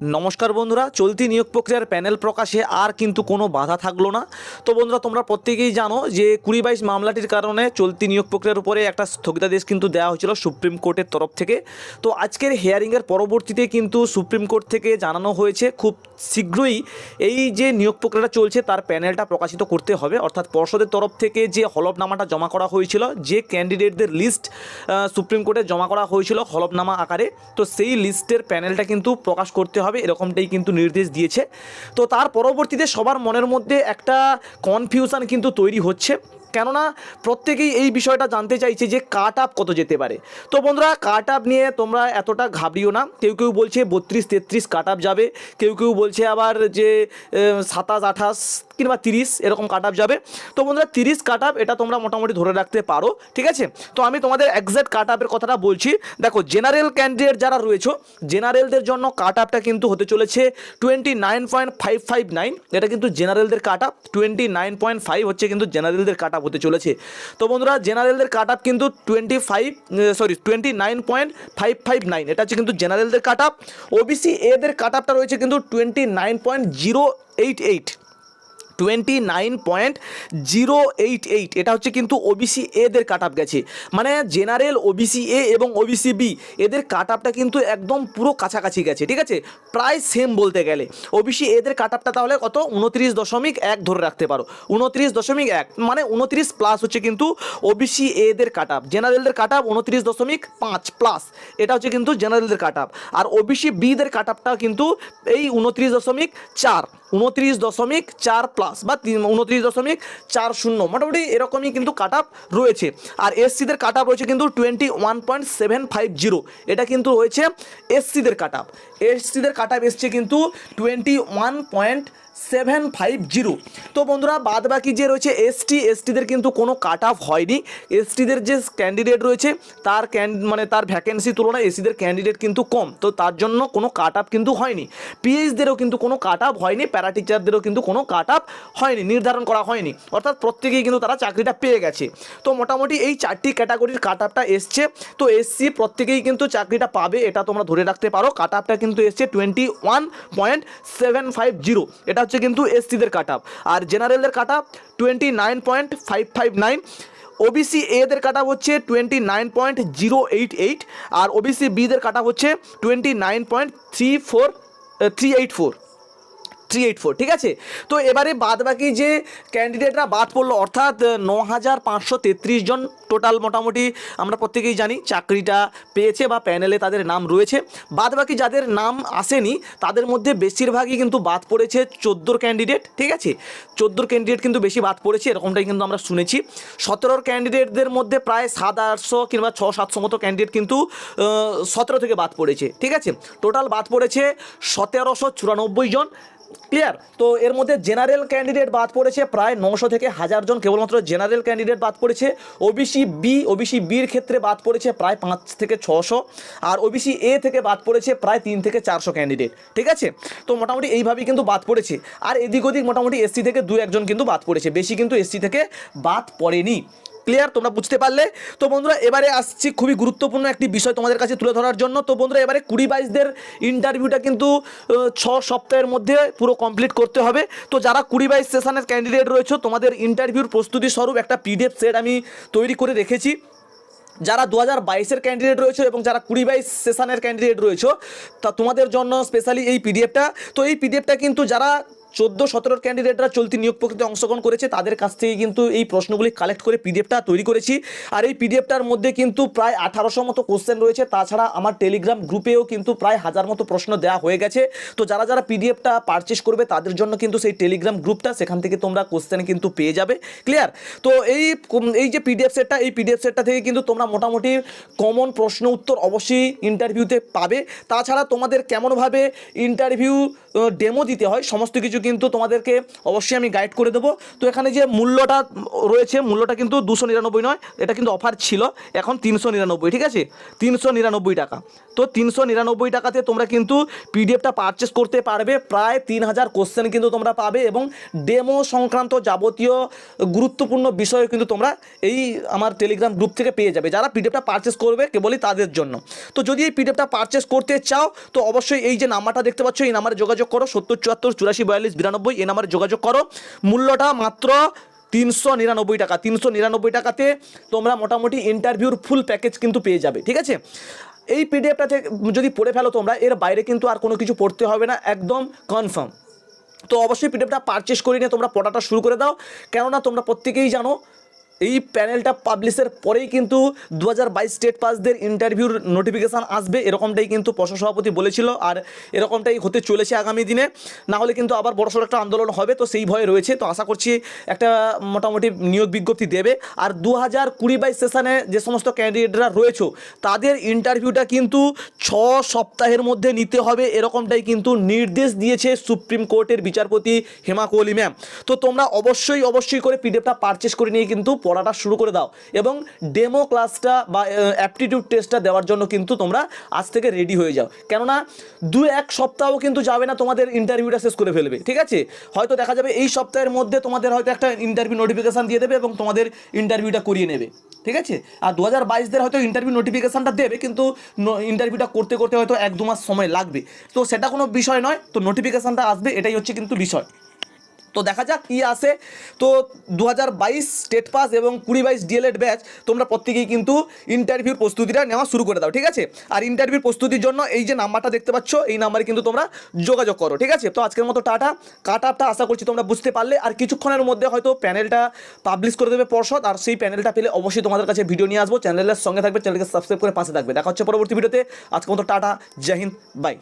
নমস্কার বন্ধুরা, চলতি নিয়োগ প্রক্রিয়ার প্যানেল প্রকাশে আর কিন্তু কোনো বাধা থাকলো না। তো বন্ধুরা, তোমরা প্রত্যেকেই জানো যে 2022 মামলাটির কারণে চলতি নিয়োগ প্রক্রিয়ার উপরে একটা স্থগিতাদেশ কিন্তু দেওয়া হয়েছিল সুপ্রিম কোর্টের তরফ থেকে। তো আজকের হিয়ারিংয়ের পরবর্তীতে কিন্তু সুপ্রিম কোর্ট থেকে জানানো হয়েছে খুব শীঘ্রই এই যে নিয়োগ প্রক্রিয়াটা চলছে তার প্যানেলটা প্রকাশিত করতে হবে। অর্থাৎ পর্ষদের তরফ থেকে যে হলফনামাটা জমা করা হয়েছিল, যে ক্যান্ডিডেটদের লিস্ট সুপ্রিম কোর্টে জমা করা হয়েছিল হলফনামা আকারে, তো সেই লিস্টের প্যানেলটা কিন্তু প্রকাশ করতে হবে, এরকমটাই কিন্তু নির্দেশ দিয়েছে। তো তার পরবর্তীতে সবার মনের মধ্যে একটা কনফিউশন কিন্তু তৈরি হচ্ছে, কেননা প্রত্যেকেই এই বিষয়টা জানতে চাইছে যে কাট আপ কত যেতে পারে। তো বন্ধুরা, কাট আপ নিয়ে তোমরা এতটা ঘাবড়িও না। কেউ কেউ বলছে 32-33 কাট আপ যাবে, কেউ কেউ বলছে আবার যে 27-28 কিংবা 30 এরকম কাট আপ যাবে। তো বন্ধুরা, 30 কাট আপ এটা তোমরা মোটামুটি ধরে রাখতে পারো, ঠিক আছে। তো আমি তোমাদের এক্স্যাক্ট কাট আপের কথাটা বলছি। দেখো, জেনারেল ক্যান্ডিডেট যারা রয়েছে, জেনারেলদের জন্য কাট আপটা কিন্তু হতে চলেছে 29.559। এটা কিন্তু জেনারেলদের কাট আপ, 29.5 হচ্ছে কিন্তু জেনারেলদের কাট আপ হতে চলেছে। তো বন্ধুরা, জেনারেলদের কাট আপ কিন্তু 29.559, এটা হচ্ছে কিন্তু জেনারেলদের কাট আপ। ওবিসি এদের কাট আপটা রয়েছে কিন্তু 29.088, 29.088, এটা হচ্ছে কিন্তু ওবিসি এদের কাট আপ গেছে। মানে জেনারেল, ওবিসি এ এবং ওবিসি বি এদের কাট আপটা কিন্তু একদম পুরো কাছাকাছি গেছে, ঠিক আছে, প্রায় সেম বলতে গেলে। ওবিসি এদের কাট আপটা তাহলে কত, 29.1 ধরে রাখতে পারো, 29.1, মানে 29 প্লাস হচ্ছে কিন্তু ওবিসি এদের কাট আপ। জেনারেলদের কাট আপ 29.5 প্লাস, এটা হচ্ছে কিন্তু জেনারেলদের কাট আপ। আর ওবিসি বিদের কাট আপটা কিন্তু এই 29.4 প্লাস বা 29.40, মোটামুটি এরকমই কিন্তু কাট আপ রয়েছে। আর এসসিদের কাট আপ রয়েছে কিন্তু 21.750, এটা কিন্তু রয়েছে এসসিদের কাট আপ। এসসিদের কাট আপ এসছে কিন্তু 21.750। তো বন্ধুরা, বাদ বাকি যে রয়েছে এসটিদের কিন্তু কোনো কাট আপ হয়নি। এসটিদের যে ক্যান্ডিডেট রয়েছে তার তার ভ্যাকেন্সি তুলনায় এসিদের ক্যান্ডিডেট কিন্তু কম, তো তার জন্য কোনো কাট আপ কিন্তু হয়নি। পিএইচদেরও কিন্তু কোনো কাট আপ হয়নি, প্যারা টিচারদেরও কিন্তু কোনো কাট আপ হয়নি, নির্ধারণ করা হয়নি। অর্থাৎ প্রত্যেকেই কিন্তু তারা চাকরিটা পেয়ে গেছে। তো মোটামুটি এই 4টি ক্যাটাগরির কাট আপটা এসছে। তো এসসি প্রত্যেকেই কিন্তু চাকরিটা পাবে, এটা তোমরা ধরে রাখতে পারো। কাট আপটা কিন্তু এসছে 21.750, এটা হচ্ছে কিন্তু এসসিদের কাট আপ। আর জেনারেলদের কাট আপ 29.559। ওবিসি এদের কাট আপ হচ্ছে 29.088, আর ওবিসি বিদের কাট আপ হচ্ছে 29.384, ঠিক আছে। তো এবারে বাদ বাকি যে ক্যান্ডিডেটরা বাদ পড়লো, অর্থাৎ 9,533 জন টোটাল মোটামুটি আমরা প্রত্যেকেই জানি চাকরিটা পেয়েছে বা প্যানেলে তাদের নাম রয়েছে। বাদ বাকি যাদের নাম আসেনি তাদের মধ্যে বেশিরভাগই কিন্তু বাদ পড়েছে 14 ক্যান্ডিডেট, ঠিক আছে। 14 ক্যান্ডিডেট কিন্তু বেশি বাদ পড়েছে, এরকমটাই কিন্তু আমরা শুনেছি। 17 ক্যান্ডিডেটদের মধ্যে প্রায় 700-800 কিংবা 600-700 মতো ক্যান্ডিডেট কিন্তু 17 থেকে বাদ পড়েছে, ঠিক আছে। টোটাল বাদ পড়েছে 1794 জন, ক্লিয়ার। তো এর মধ্যে জেনারেল ক্যান্ডিডেট বাদ পড়েছে প্রায় 900 থেকে 1000 জন, কেবলমাত্র জেনারেল ক্যান্ডিডেট বাদ পড়েছে। ওবিসি বির ক্ষেত্রে বাদ পড়েছে প্রায় 5 থেকে 600, আর ওবিসি এ থেকে বাদ পড়েছে প্রায় 3 থেকে 400 ক্যান্ডিডেট, ঠিক আছে। তো মোটামুটি এইভাবেই কিন্তু বাদ পড়েছে। আর এদিক ওদিক মোটামুটি এসসি থেকে 2-1 জন কিন্তু বাদ পড়েছে, বেশি কিন্তু এসসি থেকে বাদ পড়েনি। ক্লিয়ার, তোমরা বুঝতে পারলে? তো বন্ধুরা, এবারে আসছি খুবই গুরুত্বপূর্ণ একটি বিষয় তোমাদের কাছে তুলে ধরার জন্য। তো বন্ধুরা, এবারে 2022দের ইন্টারভিউটা কিন্তু 6 সপ্তাহের মধ্যে পুরো কমপ্লিট করতে হবে। তো যারা 2022 সেশনের ক্যান্ডিডেট রয়েছে, তোমাদের ইন্টারভিউর প্রস্তুতি স্বরূপ একটা পিডিএফ সেট আমি তৈরি করে রেখেছি। যারা 2022-এর ক্যান্ডিডেট রয়েছে এবং যারা 2022 সেশনের ক্যান্ডিডেট রয়েছে, তা তোমাদের জন্য স্পেশালি এই পিডিএফটা। তো এই পিডিএফটা কিন্তু যারা 14-17 ক্যান্ডিডেটরা চলতি নিয়োগ প্রক্রিয়াতে অংশগ্রহণ করেছে তাদের কাছ থেকে কিন্তু এই প্রশ্নগুলি কালেক্ট করে পিডিএফটা তৈরি করেছি। আর এই পিডিএফটার মধ্যে কিন্তু প্রায় 1800 মতো কোশ্চেন রয়েছে। তাছাড়া আমার টেলিগ্রাম গ্রুপেও কিন্তু প্রায় 1000 মতো প্রশ্ন দেওয়া হয়ে গেছে। তো যারা যারা পিডিএফটা পারচেস করবে তাদের জন্য কিন্তু সেই টেলিগ্রাম গ্রুপটা, সেখান থেকে তোমরা কোশ্চেন কিন্তু পেয়ে যাবে, ক্লিয়ার। তো এই যে পিডিএফ সেটটা থেকে কিন্তু তোমরা মোটামুটি কমন প্রশ্ন উত্তর অবশ্যই ইন্টারভিউতে পাবে। তাছাড়া তোমাদের কেমনভাবে ইন্টারভিউ ডেমো দিতে হয় সমস্ত কিছু কিন্তু তোমাদেরকে অবশ্যই আমি গাইড করে দেবো। তো এখানে যে মূল্যটা রয়েছে, মূল্যটা কিন্তু 299 নয়, এটা কিন্তু অফার ছিল, এখন 399, ঠিক আছে, 399 টাকা। তো 399 টাকাতে তোমরা কিন্তু পিডিএফটা পারচেস করতে পারবে। প্রায় 3000 কোশ্চেন কিন্তু তোমরা পাবে এবং ডেমো সংক্রান্ত যাবতীয় গুরুত্বপূর্ণ বিষয় কিন্তু তোমরা এই আমার টেলিগ্রাম গ্রুপ থেকে পেয়ে যাবে, যারা পিডিএফটা পারচেস করবে কেবলই তাদের জন্য। তো যদি এই পিডিএফটা পারচেস করতে চাও তো অবশ্যই এই যে নাম্বারটা দেখতে পাচ্ছ, এই নাম্বারে যোগাযোগ করো, 7074 84 42 92, এই নাম্বারে যোগাযোগ করো। মূল্যটা মাত্র 399 টাকা। 399 টাকাতে তোমরা মোটামুটি ইন্টারভিউর ফুল প্যাকেজ কিন্তু পেয়ে যাবে, ঠিক আছে। এই পিডিএফটা থেকে যদি পড়ে ফেলো তোমরা, এর বাইরে কিন্তু আর কোনো কিছু পড়তে হবে না, একদম কনফার্ম। তো অবশ্যই পিডিএফটা পারচেস করে নিয়ে তোমরা পড়াটা শুরু করে দাও, কেননা তোমরা প্রত্যেকেই জানো এই প্যানেলটা পাবলিশের পরেই কিন্তু 2022 স্টেট পাসদের ইন্টারভিউর নোটিফিকেশান আসবে, এরকমটাই কিন্তু প্রশাসন সভাপতি বলেছিল, আর এরকমটাই হতে চলেছে আগামী দিনে। না হলে কিন্তু আবার বড়সড় একটা আন্দোলন হবে, তো সেই ভয়ে রয়েছে। তো আশা করছি একটা মোটামুটি নিয়োগ বিজ্ঞপ্তি দেবে। আর 2020-22 সেশনে যে সমস্ত ক্যান্ডিডেটরা রয়েছে তাদের ইন্টারভিউটা কিন্তু 6 সপ্তাহের মধ্যে নিতে হবে, এরকমটাই কিন্তু নির্দেশ দিয়েছে সুপ্রিম কোর্টের বিচারপতি হেমা কোহলি ম্যাম। তো তোমরা অবশ্যই করে পিডিএফটা পারচেস করে নিয়ে কিন্তু পড়াটা শুরু করে দাও এবং ডেমো ক্লাসটা বা অ্যাপটিটিউড টেস্টটা দেওয়ার জন্য কিন্তু তোমরা আজ থেকে রেডি হয়ে যাও, কেননা 2-1 সপ্তাহ কিন্তু যাবে না, তোমাদের ইন্টারভিউটা শেষ করে ফেলবে, ঠিক আছে। হয়তো দেখা যাবে এই সপ্তাহের মধ্যে তোমাদের হয়তো একটা ইন্টারভিউ নোটিফিকেশান দিয়ে দেবে এবং তোমাদের ইন্টারভিউটা করিয়ে নেবে, ঠিক আছে। আর 2022-দের হয়তো ইন্টারভিউ নোটিফিকেশানটা দেবে, কিন্তু ইন্টারভিউটা করতে হয়তো 1-2 মাস সময় লাগবে, তো সেটা কোনো বিষয় নয়। তো নোটিফিকেশানটা আসবে, এটাই হচ্ছে কিন্তু বিষয়। তো দেখা যাক কী আসে। তো 2022 স্টেট পাস এবং 2022 ডিএলএড ব্যাচ তোমরা প্রত্যেকেই কিন্তু ইন্টারভিউর প্রস্তুতিটা নেওয়া শুরু করে দাও, ঠিক আছে। আর ইন্টারভিউর প্রস্তুতির জন্য এই যে নাম্বারটা দেখতে পাচ্ছ, এই নাম্বারে কিন্তু তোমরা যোগাযোগ করো, ঠিক আছে। তো আজকের মতো টাটা। কাট আপটা আশা করছি তোমরা বুঝতে পারলে, আর কিছুক্ষণের মধ্যে হয়তো প্যানেলটা পাবলিশ করে দেবে পর্ষদ, আর সেই প্যানেলটা পেলে অবশ্যই তোমাদের কাছে ভিডিও নিয়ে আসবো। চ্যানেলের সঙ্গে থাকবে, চ্যানেলকে সাবস্ক্রাইব করে পাশে থাকবে। দেখা হচ্ছে পরবর্তী ভিডিওতে। আজকের মতো টাটা, জয় হিন্দ, বাই।